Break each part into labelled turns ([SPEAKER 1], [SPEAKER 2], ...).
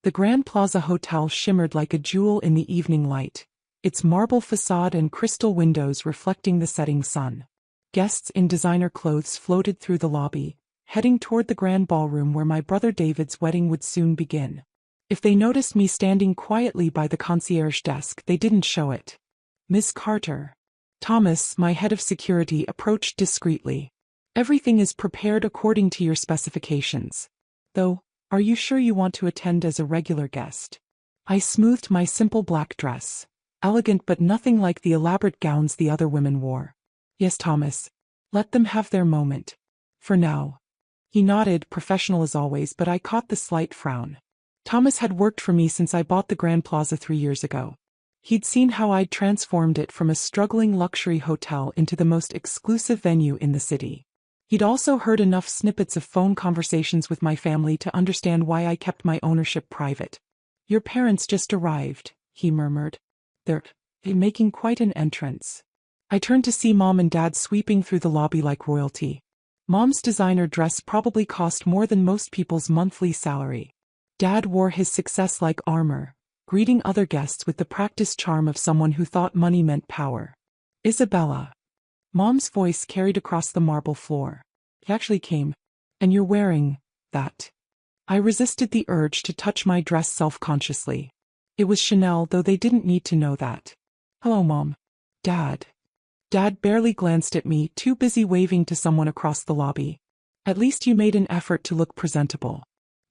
[SPEAKER 1] The Grand Plaza Hotel shimmered like a jewel in the evening light, its marble facade and crystal windows reflecting the setting sun. Guests in designer clothes floated through the lobby, heading toward the grand ballroom where my brother David's wedding would soon begin. If they noticed me standing quietly by the concierge desk, they didn't show it. "Miss Carter." Thomas, my head of security, approached discreetly. "Everything is prepared according to your specifications. Though, are you sure you want to attend as a regular guest?" I smoothed my simple black dress, elegant but nothing like the elaborate gowns the other women wore. "Yes, Thomas. Let them have their moment. For now." He nodded, professional as always, but I caught the slight frown. Thomas had worked for me since I bought the Grand Plaza 3 years ago. He'd seen how I'd transformed it from a struggling luxury hotel into the most exclusive venue in the city. He'd also heard enough snippets of phone conversations with my family to understand why I kept my ownership private. "Your parents just arrived," he murmured. "They're making quite an entrance." I turned to see Mom and Dad sweeping through the lobby like royalty. Mom's designer dress probably cost more than most people's monthly salary. Dad wore his success like armor, greeting other guests with the practiced charm of someone who thought money meant power. "Isabella." Mom's voice carried across the marble floor. "He actually came. And you're wearing that." I resisted the urge to touch my dress self-consciously. It was Chanel, though they didn't need to know that. "Hello, Mom." "Dad." Dad barely glanced at me, too busy waving to someone across the lobby. "At least you made an effort to look presentable.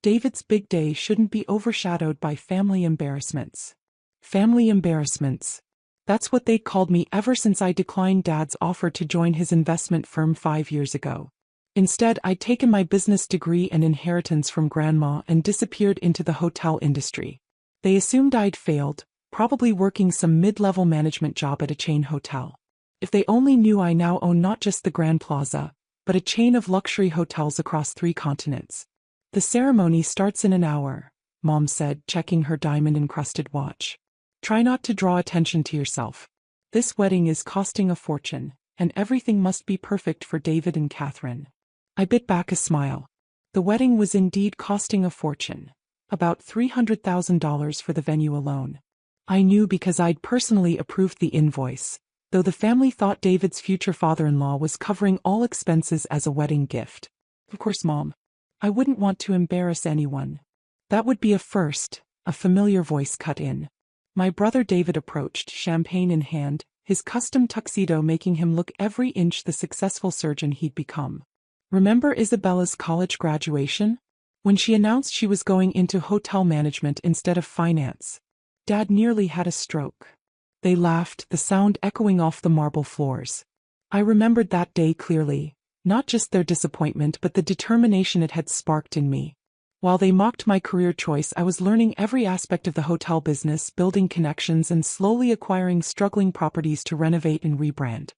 [SPEAKER 1] David's big day shouldn't be overshadowed by family embarrassments." Family embarrassments. That's what they'd called me ever since I declined Dad's offer to join his investment firm 5 years ago. Instead, I'd taken my business degree and inheritance from Grandma and disappeared into the hotel industry. They assumed I'd failed, probably working some mid-level management job at a chain hotel. If they only knew I now own not just the Grand Plaza, but a chain of luxury hotels across 3 continents. "The ceremony starts in an hour," Mom said, checking her diamond-encrusted watch. "Try not to draw attention to yourself. This wedding is costing a fortune, and everything must be perfect for David and Catherine." I bit back a smile. The wedding was indeed costing a fortune, about $300,000 for the venue alone. I knew because I'd personally approved the invoice, though the family thought David's future father-in-law was covering all expenses as a wedding gift. "Of course, Mom. I wouldn't want to embarrass anyone." "That would be a first," a familiar voice cut in. My brother David approached, champagne in hand, his custom tuxedo making him look every inch the successful surgeon he'd become. "Remember Isabella's college graduation? When she announced she was going into hotel management instead of finance. Dad nearly had a stroke." They laughed, the sound echoing off the marble floors. I remembered that day clearly, not just their disappointment but the determination it had sparked in me. While they mocked my career choice, I was learning every aspect of the hotel business, building connections and slowly acquiring struggling properties to renovate and rebrand.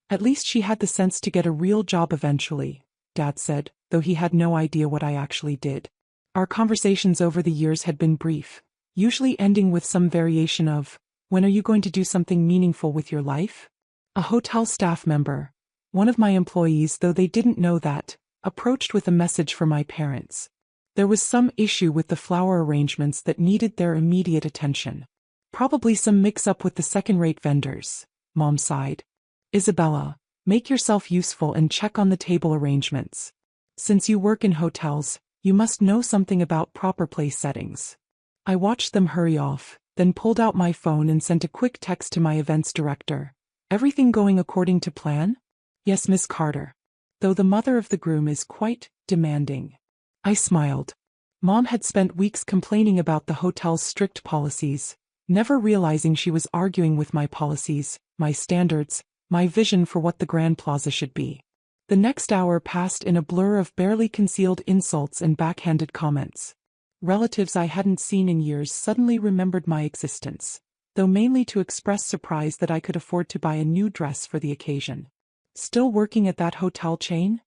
[SPEAKER 1] "At least she had the sense to get a real job eventually," Dad said, though he had no idea what I actually did. Our conversations over the years had been brief, usually ending with some variation of, "When are you going to do something meaningful with your life?" A hotel staff member, one of my employees, though they didn't know that, approached with a message for my parents. There was some issue with the flower arrangements that needed their immediate attention. "Probably some mix-up with the second-rate vendors," Mom sighed. "Isabella, make yourself useful and check on the table arrangements. Since you work in hotels, you must know something about proper place settings." I watched them hurry off, then pulled out my phone and sent a quick text to my events director. "Everything going according to plan?" "Yes, Miss Carter. Though the mother of the groom is quite demanding." I smiled. Mom had spent weeks complaining about the hotel's strict policies, never realizing she was arguing with my policies, my standards, my vision for what the Grand Plaza should be. The next hour passed in a blur of barely concealed insults and backhanded comments. Relatives I hadn't seen in years suddenly remembered my existence, though mainly to express surprise that I could afford to buy a new dress for the occasion. "Still working at that hotel chain?"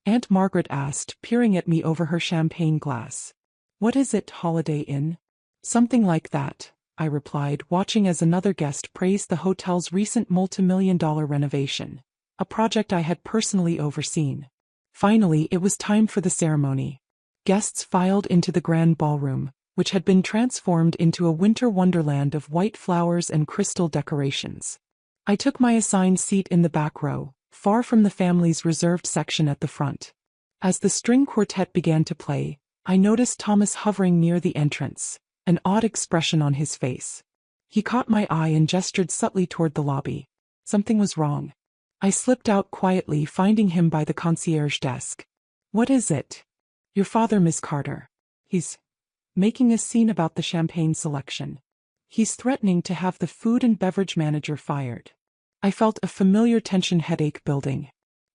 [SPEAKER 1] Aunt Margaret asked, peering at me over her champagne glass. "What is it, Holiday Inn?" "Something like that," I replied, watching as another guest praised the hotel's recent multi-million-dollar renovation, a project I had personally overseen. Finally, it was time for the ceremony. Guests filed into the grand ballroom, which had been transformed into a winter wonderland of white flowers and crystal decorations. I took my assigned seat in the back row, far from the family's reserved section at the front. As the string quartet began to play, I noticed Thomas hovering near the entrance, an odd expression on his face. He caught my eye and gestured subtly toward the lobby. Something was wrong. I slipped out quietly, finding him by the concierge desk. "What is it?" "Your father, Miss Carter. He's making a scene about the champagne selection. He's threatening to have the food and beverage manager fired." I felt a familiar tension headache building.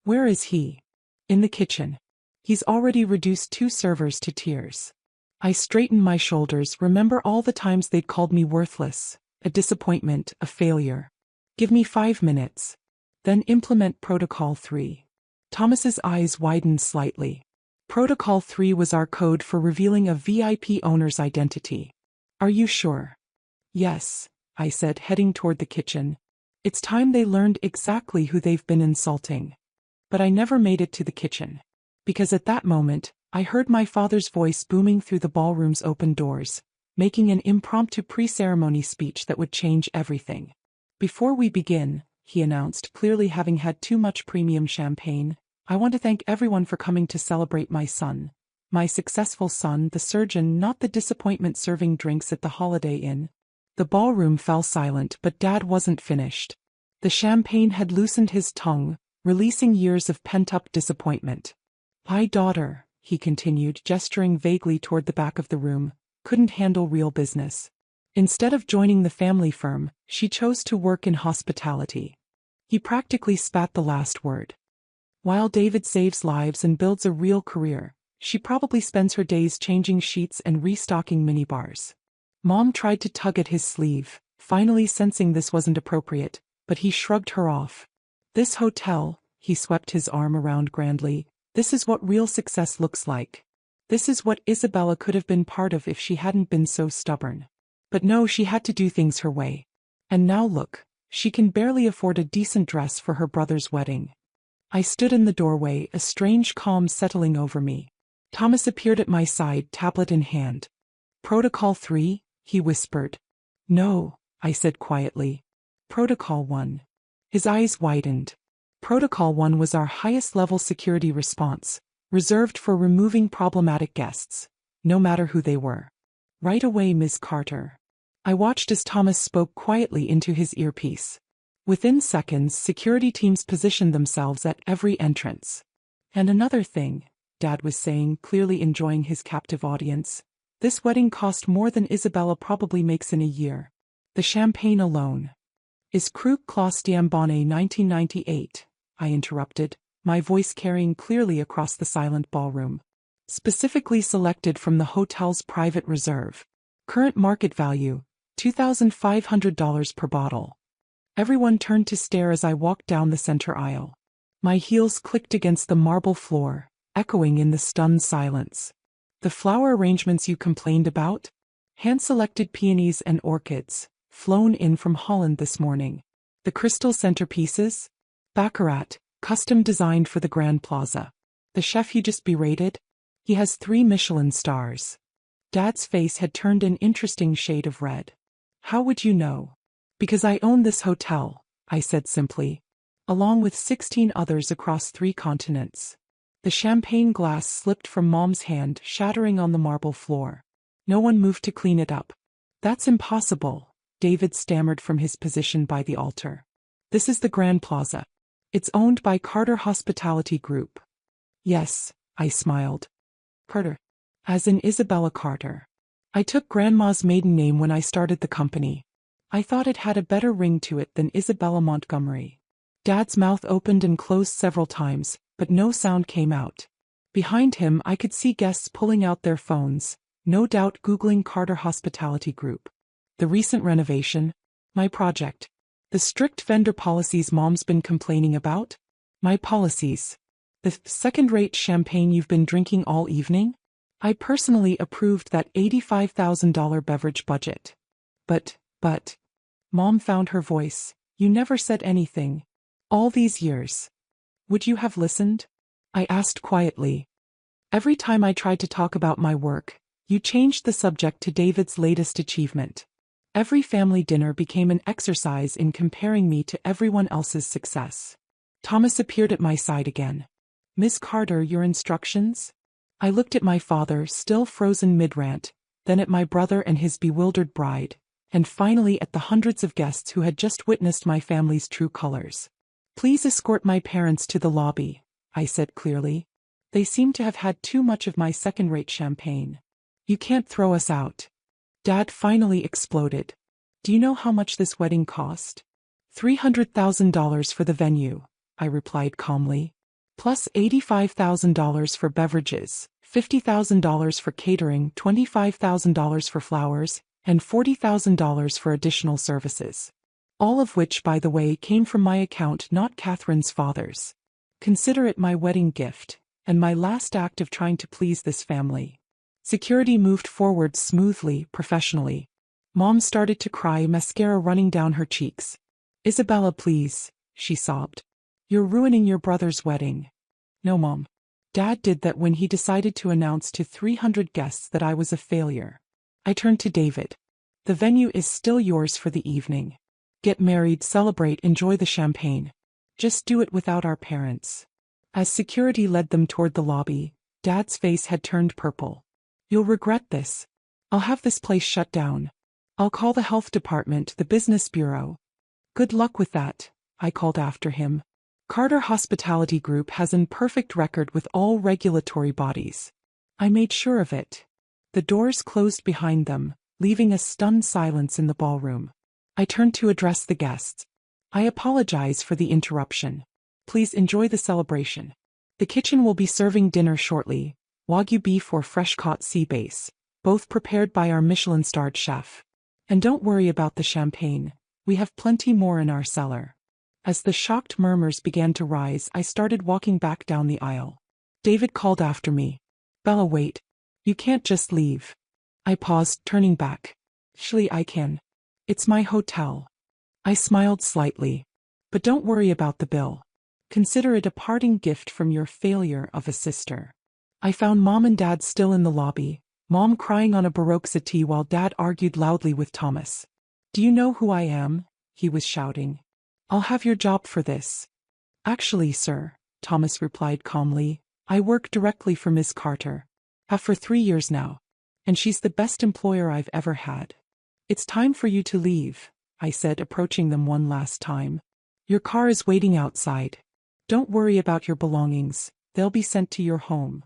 [SPEAKER 1] "Where is he?" "In the kitchen. He's already reduced 2 servers to tears." I straightened my shoulders. Remember all the times they'd called me worthless, a disappointment, a failure. "Give me 5 minutes. Then implement Protocol 3. Thomas's eyes widened slightly. Protocol 3 was our code for revealing a VIP owner's identity. "Are you sure?" "Yes," I said, heading toward the kitchen. It's time they learned exactly who they've been insulting. But I never made it to the kitchen. Because at that moment, I heard my father's voice booming through the ballroom's open doors, making an impromptu pre-ceremony speech that would change everything. "Before we begin," he announced, clearly having had too much premium champagne, "I want to thank everyone for coming to celebrate my son. My successful son, the surgeon, not the disappointment serving drinks at the Holiday Inn." The ballroom fell silent, but Dad wasn't finished. The champagne had loosened his tongue, releasing years of pent-up disappointment. "My daughter," he continued, gesturing vaguely toward the back of the room, "couldn't handle real business. Instead of joining the family firm, she chose to work in hospitality." He practically spat the last word. "While David saves lives and builds a real career, she probably spends her days changing sheets and restocking minibars." Mom tried to tug at his sleeve, finally sensing this wasn't appropriate, but he shrugged her off. "This hotel," he swept his arm around grandly, "this is what real success looks like. This is what Isabella could have been part of if she hadn't been so stubborn. But no, she had to do things her way. And now look, she can barely afford a decent dress for her brother's wedding." I stood in the doorway, a strange calm settling over me. Thomas appeared at my side, tablet in hand. "Protocol 3, he whispered. "No," I said quietly. "Protocol 1. His eyes widened. Protocol 1 was our highest-level security response, reserved for removing problematic guests, no matter who they were. "Right away, Miss Carter." I watched as Thomas spoke quietly into his earpiece. Within seconds, security teams positioned themselves at every entrance. "And another thing," Dad was saying, clearly enjoying his captive audience, "this wedding cost more than Isabella probably makes in a year. The champagne alone." "Is Krug Klaus Diambonne 1998, I interrupted, my voice carrying clearly across the silent ballroom. "Specifically selected from the hotel's private reserve. Current market value, $2,500 per bottle." Everyone turned to stare as I walked down the center aisle. My heels clicked against the marble floor, echoing in the stunned silence. "The flower arrangements you complained about? Hand-selected peonies and orchids, flown in from Holland this morning. The crystal centerpieces? Baccarat, custom designed for the Grand Plaza. The chef you just berated? He has 3 Michelin stars." Dad's face had turned an interesting shade of red. "How would you know?" "Because I own this hotel," I said simply, "along with 16 others across 3 continents." The champagne glass slipped from Mom's hand, shattering on the marble floor. No one moved to clean it up. "That's impossible," David stammered from his position by the altar. "This is the Grand Plaza. It's owned by Carter Hospitality Group." "Yes," I smiled. "Carter. As in Isabella Carter. I took Grandma's maiden name when I started the company. I thought it had a better ring to it than Isabella Montgomery." Dad's mouth opened and closed several times, but no sound came out. Behind him, I could see guests pulling out their phones, no doubt Googling Carter Hospitality Group. The recent renovation? My project. The strict vendor policies Mom's been complaining about? My policies. The second-rate champagne you've been drinking all evening? I personally approved that $85,000 beverage budget. But, Mom found her voice. "You never said anything. All these years. Would you have listened?" I asked quietly. "Every time I tried to talk about my work, You changed the subject to David's latest achievement. Every family dinner became an exercise in comparing me to everyone else's success. Thomas appeared at my side again. Miss Carter, your instructions? I looked at my father, still frozen mid-rant, then at my brother and his bewildered bride, and finally at the hundreds of guests who had just witnessed my family's true colors. Please escort my parents to the lobby, I said clearly. They seem to have had too much of my second-rate champagne. You can't throw us out. Dad finally exploded. Do you know how much this wedding cost? $300,000 for the venue, I replied calmly. Plus $85,000 for beverages, $50,000 for catering, $25,000 for flowers, and $40,000 for additional services. All of which, by the way, came from my account, not Catherine's father's. Consider it my wedding gift, and my last act of trying to please this family. Security moved forward smoothly, professionally. Mom started to cry, mascara running down her cheeks. Isabella, please, she sobbed. You're ruining your brother's wedding. No, Mom. Dad did that when he decided to announce to 300 guests that I was a failure. I turned to David. The venue is still yours for the evening. Get married, celebrate, enjoy the champagne. Just do it without our parents. As security led them toward the lobby, Dad's face had turned purple. You'll regret this. I'll have this place shut down. I'll call the health department, the business bureau. Good luck with that, I called after him. Carter Hospitality Group has an perfect record with all regulatory bodies. I made sure of it. The doors closed behind them, leaving a stunned silence in the ballroom. I turned to address the guests. I apologize for the interruption. Please enjoy the celebration. The kitchen will be serving dinner shortly. Wagyu beef or fresh-caught sea bass, both prepared by our Michelin-starred chef. And don't worry about the champagne, we have plenty more in our cellar. As the shocked murmurs began to rise, I started walking back down the aisle. David called after me. Bella, wait. You can't just leave. I paused, turning back. Actually, I can. It's my hotel. I smiled slightly. But don't worry about the bill. Consider it a parting gift from your failure of a sister. I found Mom and Dad still in the lobby, Mom crying on a Baroque settee while Dad argued loudly with Thomas. Do you know who I am? He was shouting. I'll have your job for this. Actually, sir, Thomas replied calmly, I work directly for Miss Carter. Have for 3 years now. And she's the best employer I've ever had. It's time for you to leave, I said, approaching them one last time. Your car is waiting outside. Don't worry about your belongings, they'll be sent to your home.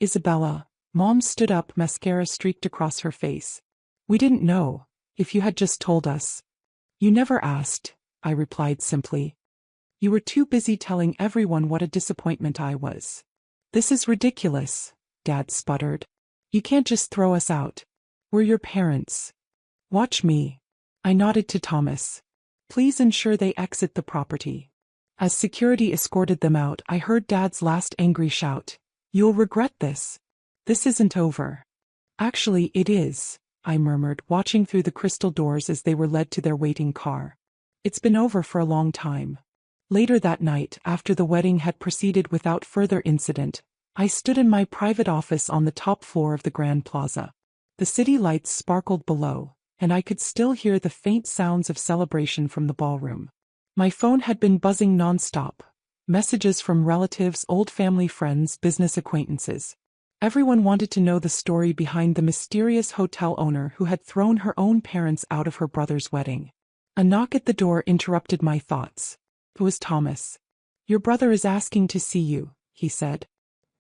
[SPEAKER 1] Isabella, Mom stood up, mascara streaked across her face. We didn't know. If you had just told us. You never asked, I replied simply. You were too busy telling everyone what a disappointment I was. This is ridiculous, Dad sputtered. You can't just throw us out. We're your parents. Watch me. I nodded to Thomas. Please ensure they exit the property. As security escorted them out, I heard Dad's last angry shout. You'll regret this. This isn't over. Actually, it is, I murmured, watching through the crystal doors as they were led to their waiting car. It's been over for a long time. Later that night, after the wedding had proceeded without further incident, I stood in my private office on the top floor of the Grand Plaza. The city lights sparkled below, and I could still hear the faint sounds of celebration from the ballroom. My phone had been buzzing non-stop. Messages from relatives, old family friends, business acquaintances. Everyone wanted to know the story behind the mysterious hotel owner who had thrown her own parents out of her brother's wedding. A knock at the door interrupted my thoughts. It was Thomas. Your brother is asking to see you, he said.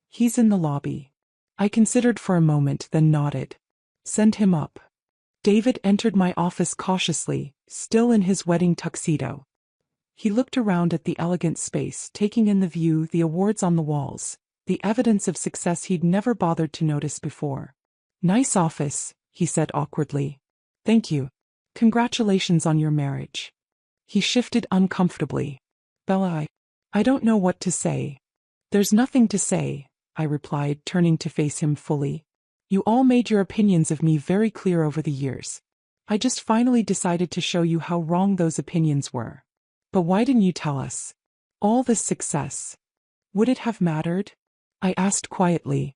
[SPEAKER 1] He's in the lobby. I considered for a moment, then nodded. Send him up. David entered my office cautiously, still in his wedding tuxedo. He looked around at the elegant space, taking in the view, the awards on the walls, the evidence of success he'd never bothered to notice before. Nice office, he said awkwardly. Thank you. Congratulations on your marriage. He shifted uncomfortably. Bella, I don't know what to say. There's nothing to say, I replied, turning to face him fully. You all made your opinions of me very clear over the years. I just finally decided to show you how wrong those opinions were. But why didn't you tell us? All this success. Would it have mattered? I asked quietly.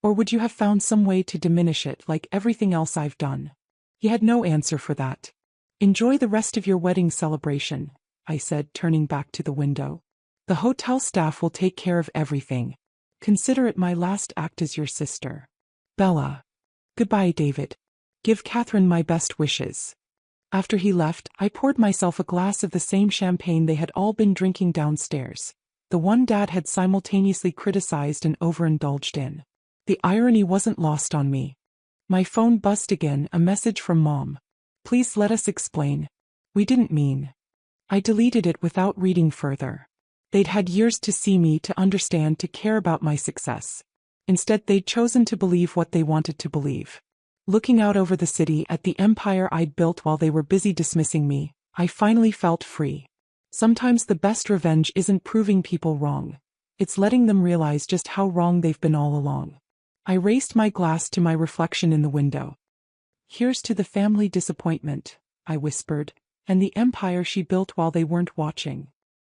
[SPEAKER 1] Or would you have found some way to diminish it like everything else I've done? He had no answer for that. Enjoy the rest of your wedding celebration, I said, turning back to the window. The hotel staff will take care of everything. Consider it my last act as your sister. Bella. Goodbye, David. Give Catherine my best wishes. After he left, I poured myself a glass of the same champagne they had all been drinking downstairs. The one Dad had simultaneously criticized and overindulged in. The irony wasn't lost on me. My phone buzzed again, a message from Mom. Please let us explain. We didn't mean. I deleted it without reading further. They'd had years to see me, to understand, to care about my success. Instead, they'd chosen to believe what they wanted to believe. Looking out over the city at the empire I'd built while they were busy dismissing me, I finally felt free. Sometimes the best revenge isn't proving people wrong. It's letting them realize just how wrong they've been all along. I raised my glass to my reflection in the window. Here's to the family disappointment, I whispered, and the empire she built while they weren't watching.